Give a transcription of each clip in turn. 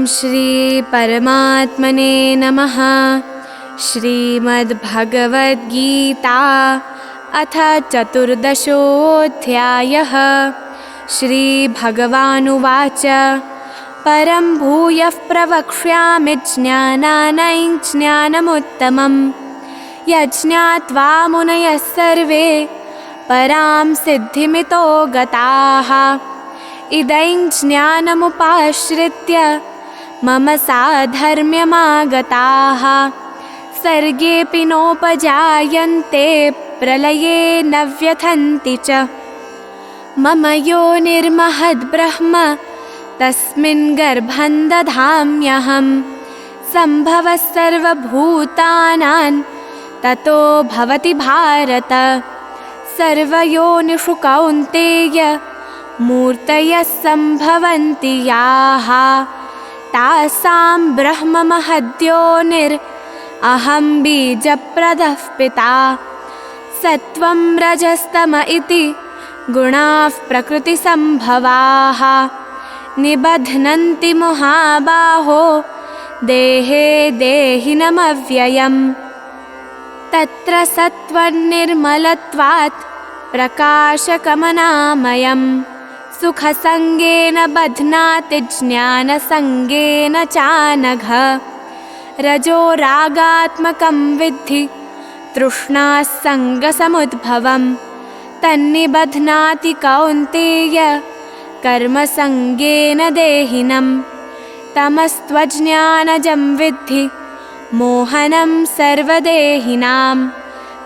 श्री परमात्मने नमः। श्रीमद्भगवद्गीता अथ चतुर्दशोऽध्यायः। श्रीभगवानुवाच परं भूयः प्रवक्ष्यामि ज्ञानानां ज्ञानमुत्तमं यज्ञात्वा मुनयः सर्वे परां सिद्धिमितो गताः। इदं ज्ञानमुपाश्रित्य मम साधर्म्यमागताः सर्गेऽपि नोपजायन्ते प्रलये न व्यथन्ति च। मम योनिर्महद्ब्रह्म तस्मिन् गर्भं दधाम्यहं सम्भवः सर्वभूतानां ततो भवति भारत। सर्वयोनिषु कौन्तेय मूर्तयः सम्भवन्ति याः तासां ब्रह्ममहद्योनिरहं बीजप्रदः पिता। सत्त्वं रजस्तम इति गुणाः प्रकृतिसम्भवाः निबध्नन्ति महाबाहो देहे देहिनमव्ययम्। तत्र सत्त्वनिर्मलत्वात् प्रकाशकमनामयम् सुखसङ्गेन बध्नाति ज्ञानसङ्गेन चानघ। रजो रागात्मकं विद्धि तृष्णासङ्गसमुद्भवम् तन्निबध्नाति कौन्तेय कर्मसङ्गेन देहिनम्। तमस्त्वज्ञानजं विद्धि मोहनं सर्वदेहिनां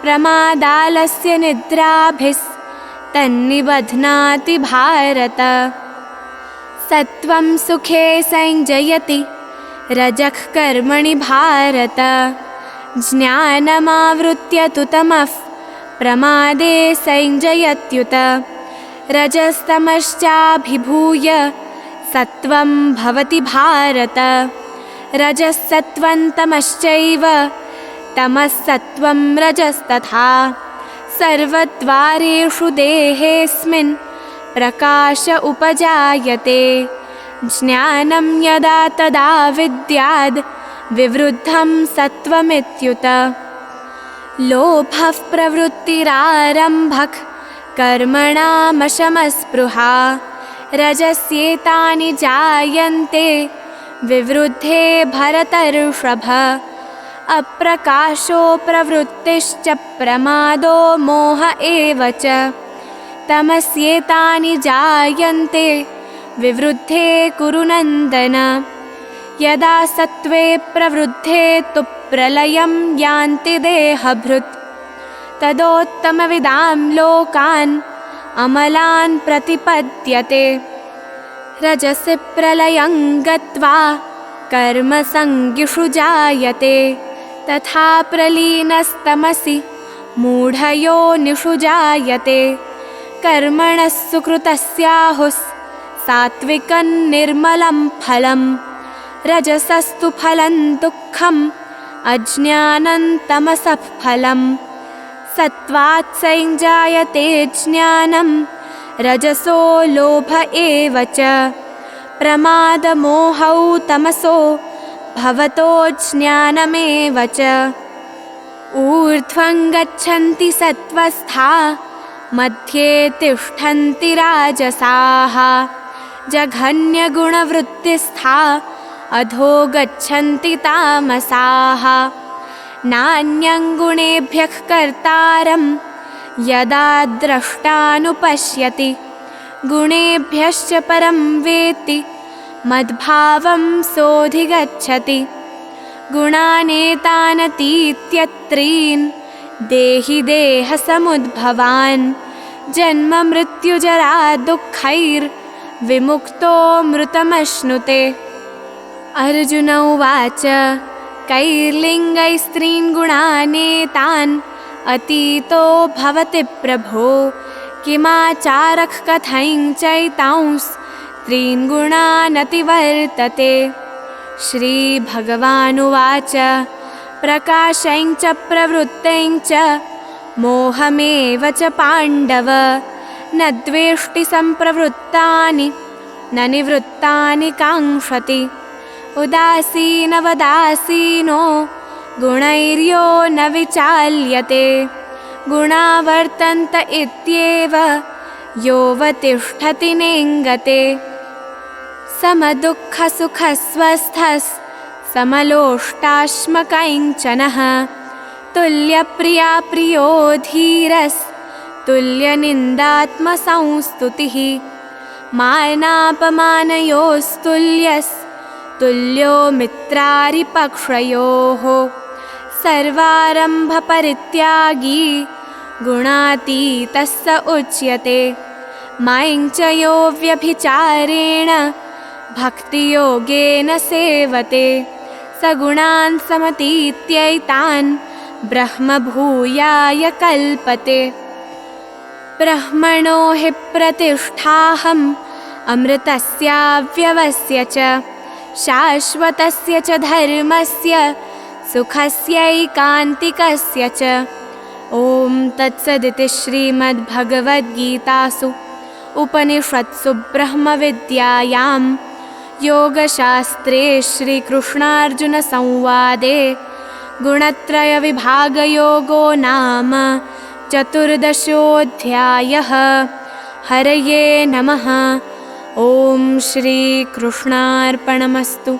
प्रमादालस्य निद्राभिस्तन्निबध्नाति भारत। सत्त्वं सुखे संजयति रजः कर्मणि भारत। ज्ञानमावृत्य तु तमः प्रमादे संजयत्युत। रजस्तमश्चाभिभूय सत्त्वं भवति भारत। रजःसत्त्वं तमश्चैव तमःसत्त्वं रजस्तथा। सर्वद्वारेषु देहेऽस्मिन् प्रकाश उपजायते। ज्ञानं यदा तदा विद्याद् विवृद्धं सत्त्वमित्युत। लोभः प्रवृत्तिरारम्भः कर्मणामशमस्पृहा रजस्येतानि जायन्ते विवृद्धे भरतर्षभ। अप्रकाशो प्रवृत्तिश्च प्रमादो मोह एव च। तमस्येतानि जायन्ते विवृद्धे कुरु नन्दन। यदा सत्त्वे प्रवृद्धे तु प्रलयं यान्ति देहभृत्। तदोत्तमविदां लोकान् अमलान् प्रतिपद्यते। रजसि प्रलयं गत्वा कर्मसङ्गिषु जायते। तथा प्रलीनस्तमसि मूढयोनिषु जायते। कर्मणः सुकृतस्याहुः सात्विकं निर्मलं फलं। रजसस्तु फलं दुःखम् अज्ञानं तमसः फलम्। सत्त्वात् संजायते ज्ञानं रजसो लोभ एव च। प्रमादमोहौ तमसो भवतो ज्ञानमेव च। ऊर्ध्वं गच्छन्ति सत्त्वस्था मध्ये तिष्ठन्ति राजसाः। जघन्यगुणवृत्तिस्था अधो गच्छन्ति तामसाः। नान्यं गुणेभ्यः कर्तारं यदा द्रष्टानुपश्यति। गुणेभ्यश्च परं वेत्ति मद्भावं सोऽधिगच्छति। गुणानेतानतीत्यत्रीन् देहि देहसमुद्भवान्। जन्ममृत्युजरा दुःखैर्विमुक्तो मृतमश्नुते। अर्जुन उवाच कैर्लिङ्गैस्त्रीन् गुणानेतान् अतीतो भवति प्रभो। किमाचारः कथं चैतांस्त्रीन् गुणानतिवर्तते। श्रीभगवानुवाच प्रकाशं च प्रवृत्तिं च मोहमेव च पाण्डव। न द्वेष्टि सम्प्रवृत्तानि न निवृत्तानि काङ्क्षति। उदासीनवदासीनो गुणैर्यो न विचाल्यते गुणा वर्तन्त इत्येव योऽवतिष्ठति नेङ्गते समदुःखसुखस्वस्थः समलोष्टाश्मकञ्चनः तुल्यप्रिया प्रियो धीरस्तुल्यनिन्दात्मसंस्तुतिः मानापमानयोस्तुल्यस्तुल्यो मित्रारिपक्षयोः सर्वारम्भपरित्यागी गुणातीतः स उच्यते मां च यो व्यभिचारेण भक्तियोगेन सेवते स गुणान् समतीत्यैतान् ब्रह्मभूयाय कल्पते ब्रह्मणो हि प्रतिष्ठाहम् अमृतस्याव्यवस्य च शाश्वतस्य च धर्मस्य सुखस्यैकान्तिकस्य च ॐ तत्सदिति श्रीमद्भगवद्गीतासु उपनिषत्सु ब्रह्मविद्यायां योगशास्त्रे श्रीकृष्णार्जुनसंवादे गुणत्रयविभागयोगो नाम चतुर्दशोऽध्यायः। हरये नमः। ॐ श्रीकृष्णार्पणमस्तु।